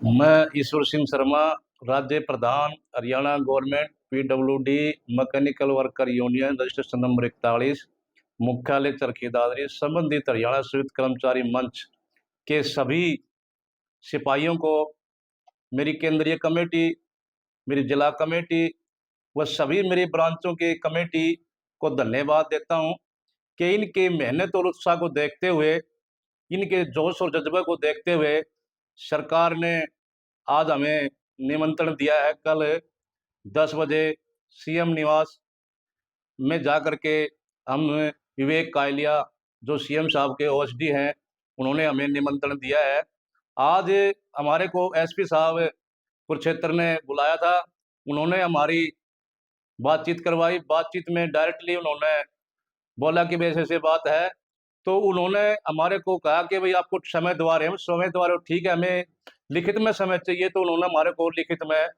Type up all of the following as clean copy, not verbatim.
मैं ईश्वर सिंह शर्मा, राज्य प्रधान, Haryana government PWD mechanical worker union, registration number 41, मुख्यालय चरखी दादरी, संबंधित हरियाणा संयुक्त कर्मचारी मंच के सभी सिपाहियों को, मेरी केंद्रीय कमेटी, मेरी जिला कमेटी व सभी मेरी ब्रांचों की कमेटी को धन्यवाद देता हूं कि इनके मेहनत और उत्साह को देखते हुए, इनके जोश और जज्बे को देखते हुए सरकार ने आज हमें निमंत्रण दिया है। कल 10 बजे सीएम निवास में जा करके हम विवेक कायलिया, जो सीएम साहब के ओएसडी हैं, उन्होंने हमें निमंत्रण दिया है। आज हमारे को एसपी साहब कुरुक्षेत्र ने बुलाया था। उन्होंने हमारी बातचीत करवाई। बातचीत में डायरेक्टली उन्होंने बोला कि भाई ऐसे बात है। तो उन्होंने हमारे को कहा कि भाई आपको समय दवा रहे हैं, समय दवा रहे हो, ठीक है, हमें लिखित में समय चाहिए। तो उन्होंने हमारे को लिखित में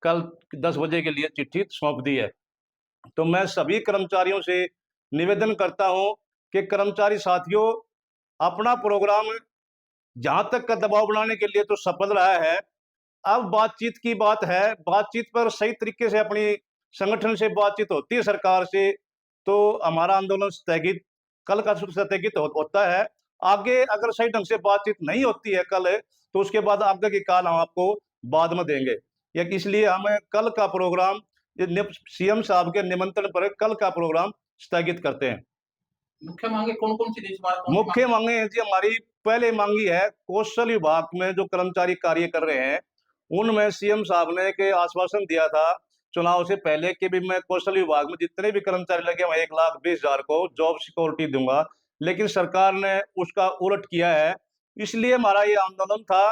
कल 10 बजे के लिए चिट्ठी सौंप दी है। तो मैं सभी कर्मचारियों से निवेदन करता हूं कि कर्मचारी साथियों, अपना प्रोग्राम जहां तक का दबाव बनाने के लिए तो सफल रहा है। अब बातचीत की बात है। बातचीत पर सही तरीके से अपनी संगठन से बातचीत होती है सरकार से, तो हमारा आंदोलन स्थगित, कल का स्थगित होता है। आगे अगर सही ढंग से बातचीत नहीं होती है कल, तो उसके बाद आगे की काल हम आपको बाद में देंगे। या इसलिए हमें कल का प्रोग्राम सीएम साहब के निमंत्रण पर कल का प्रोग्राम स्थगित करते हैं। मुख्य मांगे कौन-कौन सी थी इस बार? मुख्य मांगे हैं जी, हमारी पहले मांगी है कौशल विभाग में जो कर्मचारी कार्य कर रहे हैं, उनमें सीएम साहब ने एक आश्वासन दिया था चुनाव से पहले कि भी मैं कौशल विभाग में जितने भी कर्मचारी लगे मैं 1,20,000 को जॉब सिक्योरिटी दूंगा। लेकिन सरकार ने उसका उलट किया है। इसलिए हमारा ये आंदोलन था।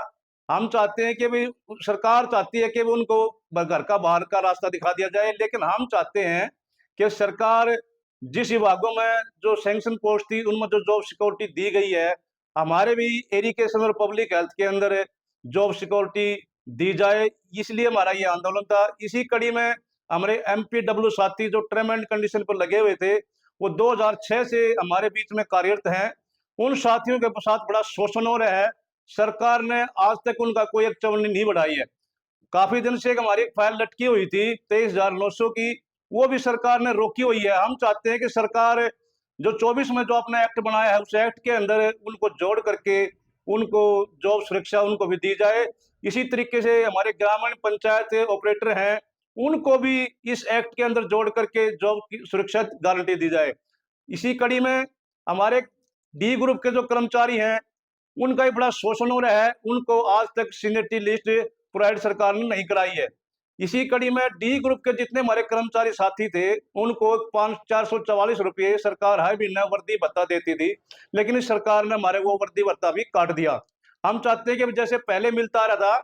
हम चाहते हैं कि भाई, सरकार चाहती है कि उनको घर का बाहर का रास्ता दिखा दिया जाए, लेकिन हम चाहते हैं कि सरकार जिस विभागों में जो सैंक्शन पोस्ट थी उनमें जो जॉब सिक्योरिटी दी गई है, हमारे भी एजुकेशन और पब्लिक हेल्थ के अंदर जॉब सिक्योरिटी दी जाए। इसलिए हमारा ये आंदोलन था। इसी कड़ी में हमारे एमपीडब्ल्यू साथी जो टर्म एंड कंडीशन पर लगे हुए थे, वो 2006 से हमारे बीच में कार्यरत हैं। उन साथियों के साथ बड़ा शोषण हो रहा है। सरकार ने आज तक उनका कोई एक चवन्नी नहीं बढ़ाई है। काफी दिन से एक हमारी फाइल लटकी हुई थी 23,900 की, वो भी सरकार ने रोकी हुई है। हम चाहते हैं कि सरकार जो 24 में जो अपना एक्ट बनाया है, उस एक्ट के अंदर उनको जोड़ करके उनको जॉब सुरक्षा उनको भी दी जाए। इसी तरीके से हमारे ग्रामीण पंचायत ऑपरेटर हैं, उनको भी इस एक्ट के अंदर जोड़ करके जॉब की सुरक्षा गारंटी दी जाए। इसी कड़ी में हमारे डी ग्रुप के जो कर्मचारी हैं, उनका भी बड़ा शोषण हो रहा है। उनको आज तक सीनियरिटी लिस्ट प्रोवाइड सरकार ने नहीं कराई है। इसी कड़ी में डी ग्रुप के जितने हमारे कर्मचारी साथी थे, उनको 444 रुपये सरकार हर महीना वर्दी भत्ता देती थी, लेकिन इस सरकार ने हमारे वो वर्दी भत्ता भी काट दिया। हम चाहते हैं कि जैसे पहले मिलता रहा था,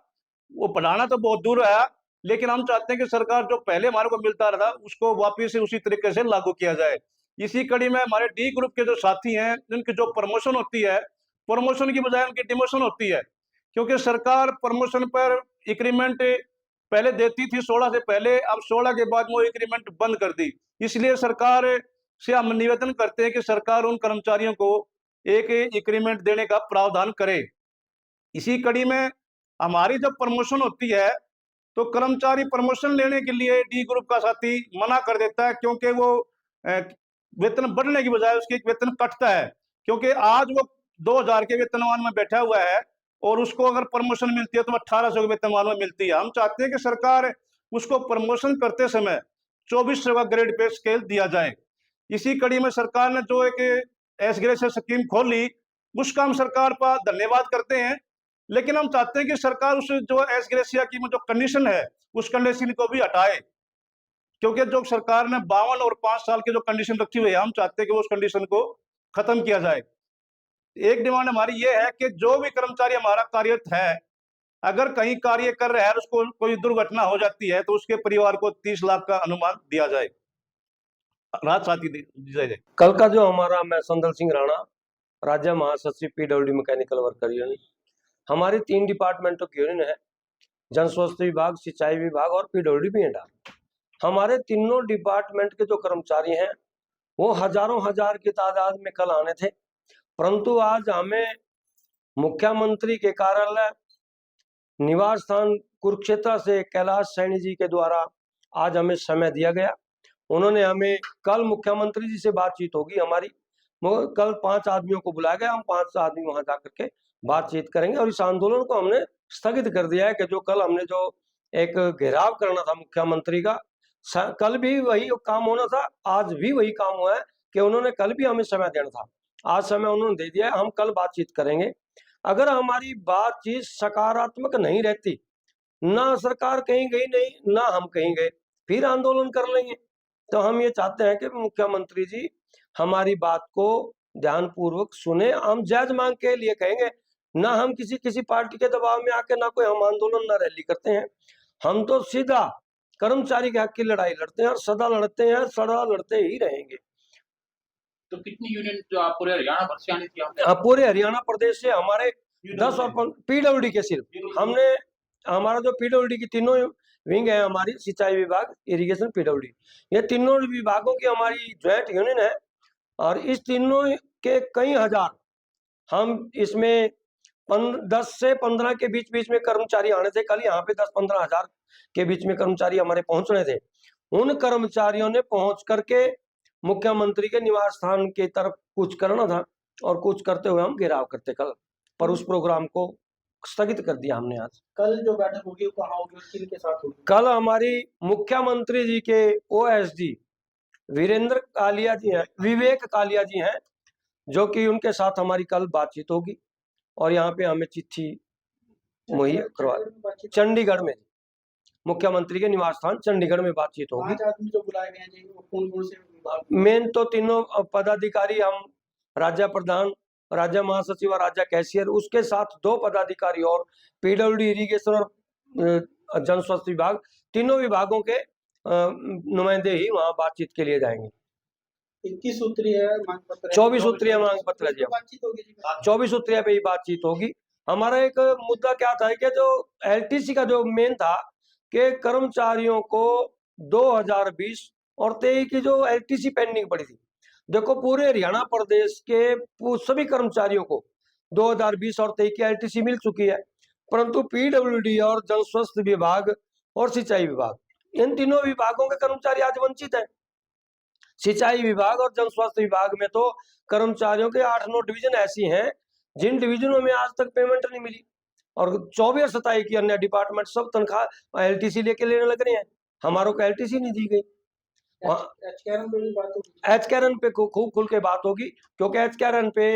वो बढ़ाना तो बहुत दूर है, लेकिन हम चाहते हैं कि सरकार जो पहले हमारे को मिलता रहा था, उसको वापिस से उसी तरीके से लागू किया जाए। इसी कड़ी में हमारे डी ग्रुप के जो साथी हैं, उनकी जो प्रमोशन होती है, प्रमोशन की बजाय उनकी डिमोशन होती है। क्योंकि सरकार प्रमोशन पर इंक्रीमेंट पहले देती थी 16 से पहले, अब 16 के बाद वो इंक्रीमेंट बंद कर दी। इसलिए सरकार से हम निवेदन करते हैं कि सरकार उन कर्मचारियों को एक इंक्रीमेंट देने का प्रावधान करे। इसी कड़ी में हमारी जब प्रमोशन होती है, तो कर्मचारी प्रमोशन लेने के लिए डी ग्रुप का साथी मना कर देता है, क्योंकि वो वेतन बढ़ने की बजाय उसकी वेतन कटता है। क्योंकि आज वो 2,000 के वेतनमान में बैठा हुआ है और उसको अगर प्रमोशन मिलती है तो 1,800 के वेतनमान में मिलती है। हम चाहते हैं कि सरकार उसको प्रमोशन करते समय 2400 का ग्रेड पे स्केल दिया जाए। इसी कड़ी में सरकार ने जो एक एस ग्रेसिया स्कीम खोली, उसका हम सरकार का धन्यवाद करते हैं। लेकिन हम चाहते हैं कि सरकार उस जो एस ग्रेसिया की जो कंडीशन है, उस कंडीशन को भी हटाए। क्योंकि जो सरकार ने 52 और 5 साल की जो कंडीशन रखी हुई है, हम चाहते हैं कि उस कंडीशन को खत्म किया जाए। एक डिमांड हमारी ये है कि जो भी कर्मचारी हमारा कार्यरत है, अगर कहीं कार्य कर रहा है, उसको कोई दुर्घटना हो जाती है, तो उसके परिवार को 30 लाख का अनुमान दिया जाए, राहत साथी दी जाए। कल का जो हमारा, मैं संदल सिंह राणा, राज्य महासचिव पीडब्ल्यूडी मैकेनिकल वर्कर यूनियन, हमारी 3 डिपार्टमेंटों की यूनियन है, जन स्वास्थ्य विभाग, सिंचाई विभाग और पीडब्ल्यूडी पीएनआर। हमारे तीनों डिपार्टमेंट के जो कर्मचारी हैं, वो हजारों हजार की तादाद में कल आने थे, परंतु आज हमें मुख्यमंत्री के कार्यालय निवास स्थान कुरुक्षेत्र से कैलाश सैनी जी के द्वारा आज हमें समय दिया गया। उन्होंने हमें कल मुख्यमंत्री जी से बातचीत होगी हमारी, कल 5 आदमियों को बुलाया गया, हम 5 आदमी वहां जाकर के बातचीत करेंगे। और इस आंदोलन को हमने स्थगित कर दिया है कि जो कल हमने जो एक घेराव करना था मुख्यमंत्री का, कल भी वही काम होना था, आज भी वही काम हुआ है कि उन्होंने कल भी हमें समय देना था, आज समय उन्होंने दे दिया है, हम कल बातचीत करेंगे। अगर हमारी बातचीत सकारात्मक नहीं रहती, ना सरकार कहीं गई नहीं ना हम कहीं गए, फिर आंदोलन कर लेंगे। तो हम ये चाहते हैं कि मुख्यमंत्री जी हमारी बात को ध्यानपूर्वक सुने, हम जायज मांग के लिए कहेंगे, ना हम किसी पार्टी के दबाव में आके ना कोई हम आंदोलन ना रैली करते हैं, हम तो सीधा कर्मचारी के हक की लड़ाई लड़ते हैं और सदा लड़ते हैं, सदा लड़ते ही रहेंगे। तो कितनी यूनियन जो आप पूरे हरियाणा भर से आनी थी आपने? पूरे हरियाणा प्रदेश से हमारे 10 और पीडब्ल्यूडी के सिर्फ हमने, हमारा जो पीडब्ल्यूडी की तीनों विंग है हमारी, सिंचाई विभाग, इरिगेशन, पीडब्ल्यूडी, ये तीनों विभागों की हमारी ज्वाइंट यूनियन है। और इस तीनों के कई हजार, हम इसमें 10 से 15 के बीच में कर्मचारी आने थे। कल यहाँ पे 10-15 हजार के बीच में कर्मचारी हमारे पहुंचने थे। उन कर्मचारियों ने पहुंच करके मुख्यमंत्री के निवास स्थान की तरफ कुछ करना था और कुछ करते हुए हम घेराव करते कल, पर उस प्रोग्राम को स्थगित कर दिया हमने आज। कल जो बैठक होगी वो कहाँ होगी, किनके साथ होगी? कल हमारी मुख्यमंत्री जी के ओएसडी वीरेंद्र कालिया जी हैं, विवेक कालिया जी हैं, जो कि उनके साथ हमारी कल बातचीत होगी। और यहाँ पे हमें चिट्ठी मुहैया करवा, चंडीगढ़ में, मुख्यमंत्री के निवास स्थान चंडीगढ़ में बातचीत होगी। 5 आदमी जो बुलाए गए हैं वो कौन-कौन से विभाग? मेन तो तीनों पदाधिकारी, हम राज्य प्रधान, राज्य महासचिव और राज्य कैशियर, उसके साथ 2 पदाधिकारी और पीडब्ल्यूडी, इरिगेशन और जन स्वास्थ्य विभाग, तीनों विभागों के नुमाइंदे ही वहां बातचीत के लिए जाएंगे। 21 सूत्रीय मांग पत्र, 24 सूत्रीय मांग पत्र है जी, बातचीत होगी जी। 24 सूत्रीय पे ही बातचीत होगी। हमारा एक मुद्दा क्या था कि जो एलटीसी का जो मेन था कि कर्मचारियों को 2020 और 23 की जो एलटीसी पेंडिंग पड़ी थी, देखो पूरे हरियाणा प्रदेश के सभी कर्मचारियों को 2020 और 23 की एलटीसी मिल चुकी है, परंतु पीडब्ल्यूडी और जन स्वास्थ्य विभाग और सिंचाई विभाग, इन तीनों विभागों के कर्मचारी आज वंचित है। सिंचाई विभाग और जन स्वास्थ्य विभाग में तो कर्मचारियों के 8-9 डिवीजन ऐसी हैं जिन डिवीजनों में आज तक पेमेंट नहीं मिली, और 24 और 27 की अन्य डिपार्टमेंट सब तनख्वाह एलटीसी लेने लग रहे हैं, हमारों को एलटीसी नहीं दी गई। एचकेआरएन पे खूब खुल के बात होगी, क्योंकि एचकेआरएन पे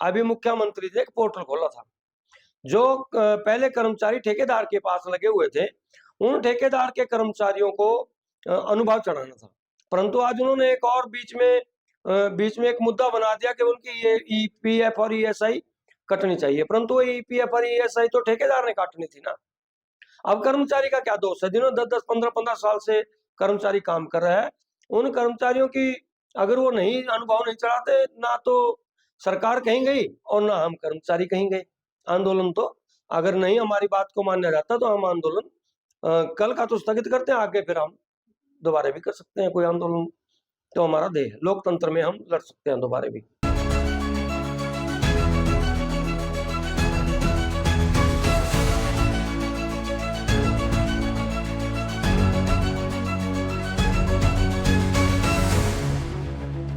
अभी मुख्यमंत्री ने एक पोर्टल खोला था। जो पहले कर्मचारी ठेकेदार के पास लगे हुए थे, उन ठेकेदार के कर्मचारियों को अनुभव चढ़ाना था, परंतु आज उन्होंने एक और बीच में एक मुद्दा बना दिया कि उनकी ये ईपीएफ और ईएसआई कटनी चाहिए, परंतु ईपीएफ और ईएसआई तो ठेकेदार ने काटनी थी ना। अब कर्मचारी का क्या दोष है? जिन्होंने 10-10, 15-15 साल से कर्मचारी काम कर रहा है, उन कर्मचारियों की अगर वो नहीं अनुभव नहीं चढ़ाते, ना तो सरकार कहीं गई और ना हम कर्मचारी कहीं गए। आंदोलन तो अगर नहीं हमारी बात को माना जाता तो हम आंदोलन कल का तो स्थगित करते हैं, आगे फिर हम दोबारा भी कर सकते हैं कोई आंदोलन, तो हमारा देह लोकतंत्र में हम लड़ सकते हैं दोबारा भी।